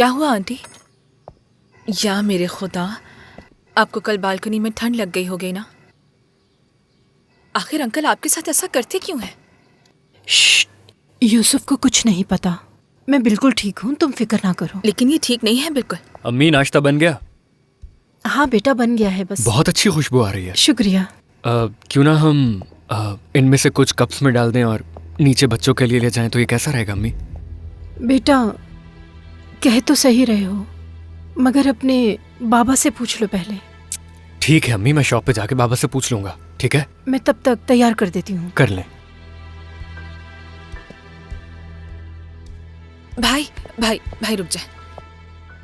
क्या हुआ आंटी? या मेरे खुदा, आपको कल बालकनी में ठंड लग गई हो गई ना? आखिर अंकल आपके साथ ऐसा करते क्यों हैं? यूसुफ को कुछ नहीं पता। मैं बिल्कुल ठीक हूँ, तुम फिक्र ना करो। लेकिन ये ठीक नहीं है बिल्कुल। अम्मी, नाश्ता बन गया? हाँ बेटा, बन गया है बस। बहुत अच्छी खुशबू आ रही है। शुक्रिया। क्यों ना हम इनमें से कुछ कप्स में डाल दें और नीचे बच्चों के लिए ले जाएं, तो ये कैसा रहेगा अम्मी? बेटा, कह तो सही रहे हो, मगर अपने बाबा से पूछ लो पहले। ठीक है अम्मी, मैं शॉप पे जाके बाबा से पूछ लूंगा। ठीक है, मैं तब तक तैयार कर देती हूँ। कर लें। भाई भाई भाई रुक जाए।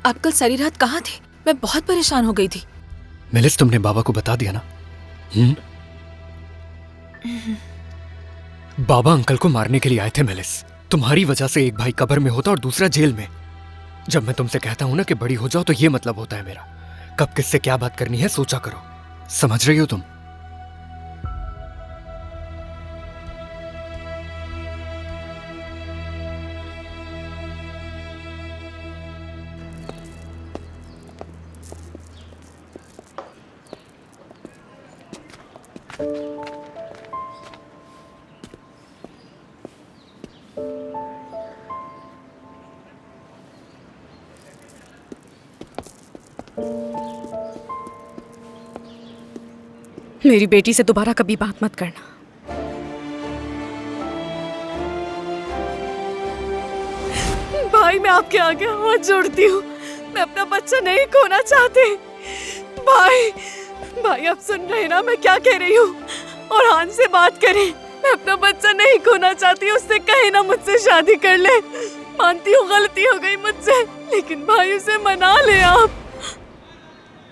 आप कल सारी रात कहाँ थे? मैं बहुत परेशान हो गई थी। मेलिस, तुमने बाबा को बता दिया ना? बाबा अंकल को मारने के लिए आए थे मेलिस। तुम्हारी वजह से एक भाई कब्र में होता और दूसरा जेल में। जब मैं तुमसे कहता हूं ना कि बड़ी हो जाओ, तो ये मतलब होता है मेरा। कब किससे क्या बात करनी है सोचा करो। समझ रही हो तुम? मेरी बेटी से दोबारा कभी बात मत करना। भाई, मैं आपके आगे हाथ जोड़ती हूँ। मैं अपना बच्चा नहीं खोना चाहती। भाई भाई, आप सुन रहे हैं ना मैं क्या कह रही हूँ? और हान से बात करें। मैं अपना बच्चा नहीं खोना चाहती। उससे कहे ना मुझसे शादी कर ले। मानती हूँ गलती हो गई मुझसे, लेकिन भाई उसे मना ले आप।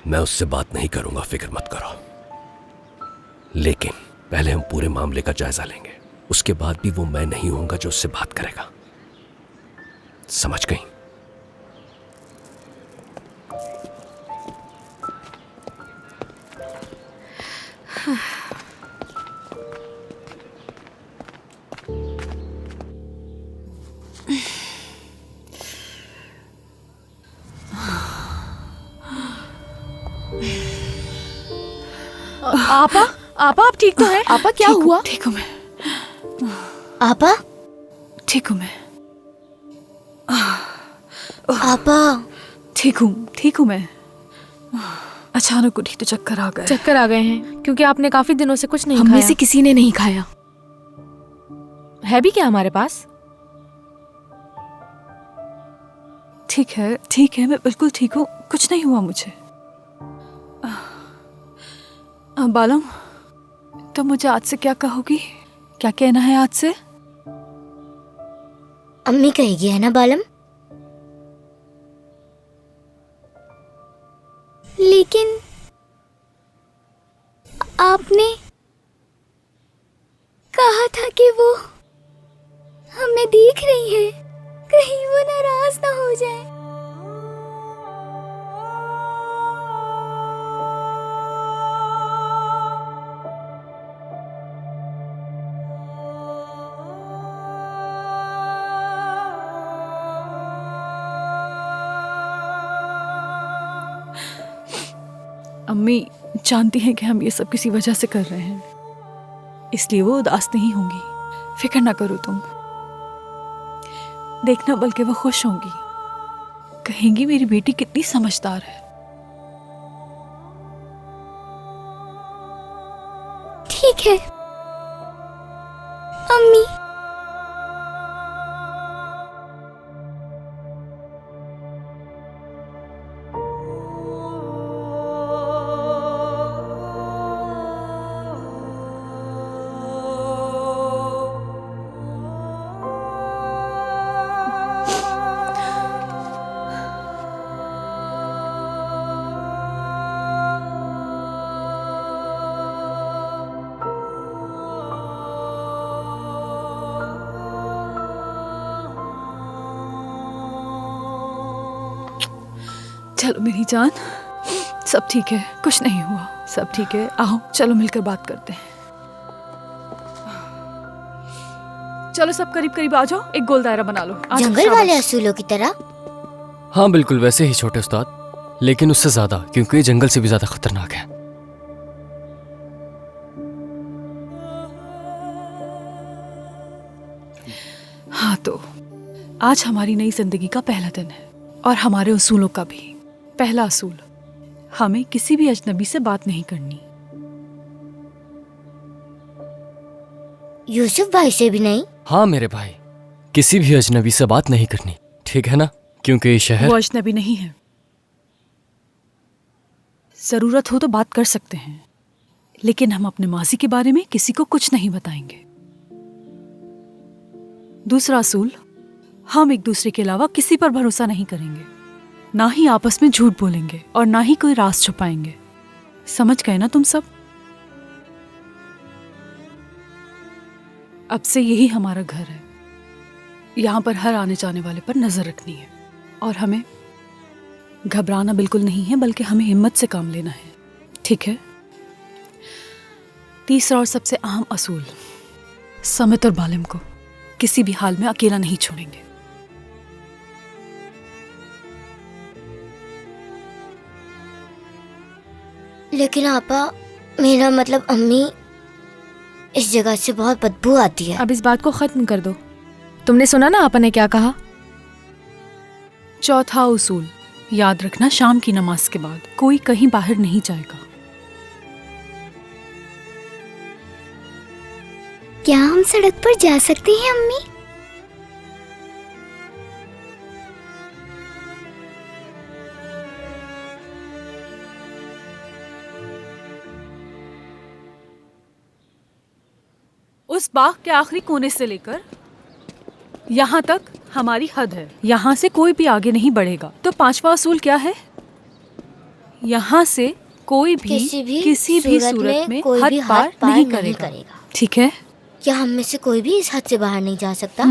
मैं उससे बात नहीं करूंगा, फिक्र मत करो। लेकिन पहले हम पूरे मामले का जायजा लेंगे। उसके बाद भी वो मैं नहीं होऊंगा जो उससे बात करेगा। समझ गई? आपा, आप ठीक तो हैं? आपा, क्या हुआ? ठीक हूँ मैं। आपा, ठीक हूँ मैं। आपा, ठीक हूँ मैं। अचानक उठी तो चक्कर आ गए। चक्कर आ गए हैं क्योंकि आपने काफी दिनों से कुछ नहीं हम में खाया। से किसी ने नहीं खाया। है भी क्या हमारे पास? ठीक है, मैं बिल्कुल ठीक हूँ, कुछ नहीं हुआ मुझे। बालम, तो मुझे आज से क्या कहोगी? क्या कहना है आज से? अम्मी कहेगी है ना बालम? लेकिन आपने कहा था कि वो हमें देख रही है, कहीं वो नाराज ना हो जाए। अम्मी जानती हैं कि हम ये सब किसी वजह से कर रहे हैं, इसलिए वो उदास नहीं होंगी। फिक्र ना करो तुम। देखना, बल्कि वो खुश होंगी। कहेंगी मेरी बेटी कितनी समझदार है। ठीक है अम्मी। चलो मेरी जान, सब ठीक है, कुछ नहीं हुआ, सब ठीक है। आओ चलो मिलकर बात करते हैं। चलो सब करीब करीब आ जाओ, एक गोल दायरा बना लो। आ जाओ, जंगल शाबाश। वाले असूलों की तरह। हाँ बिल्कुल वैसे ही छोटे उस्ताद, लेकिन उससे ज्यादा, क्योंकि ये जंगल से भी ज्यादा खतरनाक है। हाँ तो आज हमारी नई जिंदगी का पहला दिन है और हमारे उसूलों का भी। पहला असूल, हमें किसी भी अजनबी से बात नहीं करनी। यूसुफ भाई से भी नहीं? हाँ मेरे भाई, किसी भी अजनबी से बात नहीं करनी, ठीक है ना? क्योंकि ये शहर वो अजनबी नहीं है। जरूरत हो तो बात कर सकते हैं, लेकिन हम अपने माजी के बारे में किसी को कुछ नहीं बताएंगे। दूसरा असूल, हम एक दूसरे के अलावा किसी पर भरोसा नहीं करेंगे, ना ही आपस में झूठ बोलेंगे और ना ही कोई राज छुपाएंगे। समझ गए ना तुम सब? अब से यही हमारा घर है। यहाँ पर हर आने जाने वाले पर नजर रखनी है और हमें घबराना बिल्कुल नहीं है, बल्कि हमें हिम्मत से काम लेना है, ठीक है? तीसरा और सबसे अहम असूल, समित और बालिम को किसी भी हाल में अकेला नहीं छोड़ेंगे। लेकिन आपा, मेरा मतलब अम्मी, इस जगह से बहुत बदबू आती है। अब इस बात को खत्म कर दो। तुमने सुना ना आपा ने क्या कहा? चौथा उसूल, याद रखना शाम की नमाज के बाद कोई कहीं बाहर नहीं जाएगा। क्या हम सड़क पर जा सकते हैं अम्मी? उस बाग के आखिरी कोने से लेकर यहाँ तक हमारी हद है। यहाँ से कोई भी आगे नहीं बढ़ेगा। तो पांचवा असूल क्या है? यहाँ से कोई भी किसी भी सूरत में कोई हद भी पार पार नहीं करेगा, ठीक है? क्या हम में से कोई भी इस हद से बाहर नहीं जा सकता?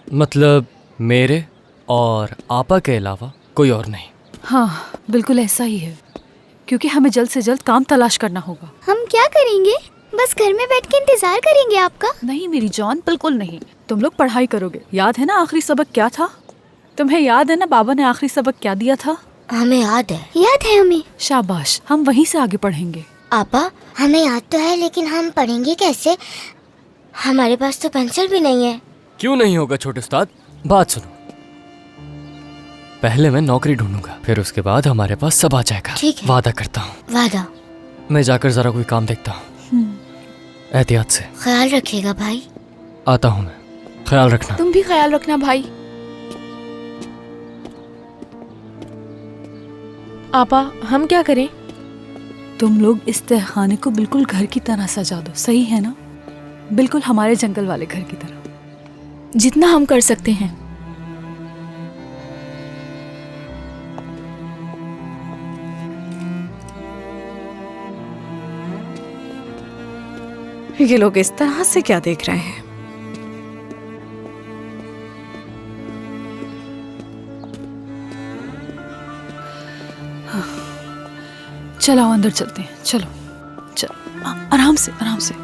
मतलब मेरे और आपा के अलावा कोई और नहीं। हाँ बिल्कुल ऐसा ही है, क्योंकि हमें जल्द से जल्द काम तलाश करना होगा। हम क्या करेंगे? बस घर में बैठ के इंतजार करेंगे आपका? नहीं मेरी जान, बिल्कुल नहीं। तुम लोग पढ़ाई करोगे। याद है ना आखिरी सबक क्या था? तुम्हें याद है ना बाबा ने आखिरी सबक क्या दिया था? हमें याद है। याद है हमें। शाबाश, हम वहीं से आगे पढ़ेंगे। आपा, हमें याद तो है, लेकिन हम पढ़ेंगे कैसे? हमारे पास तो पेंसिल भी नहीं है। क्यों नहीं होगा छोटे उस्ताद? बात सुनो, पहले मैं नौकरी ढूंढूंगा, फिर उसके बाद हमारे पास सब आ जाएगा। ठीक है। वादा करता हूँ। वादा। मैं जाकर जरा कोई काम देखता हूँ। एहतियात से। ख्याल रखिएगा भाई। आता हूँ मैं, ख्याल रखना। तुम भी ख्याल रखना भाई। आपा हम क्या करें? तुम लोग इस तहखाने को बिल्कुल घर की तरह सजा दो, सही है ना? बिल्कुल हमारे जंगल वाले घर की तरह। जितना हम कर सकते हैं। ये लोग इस तरह से क्या देख रहे हैं? चलो अंदर चलते हैं। चलो चलो, आराम से आराम से।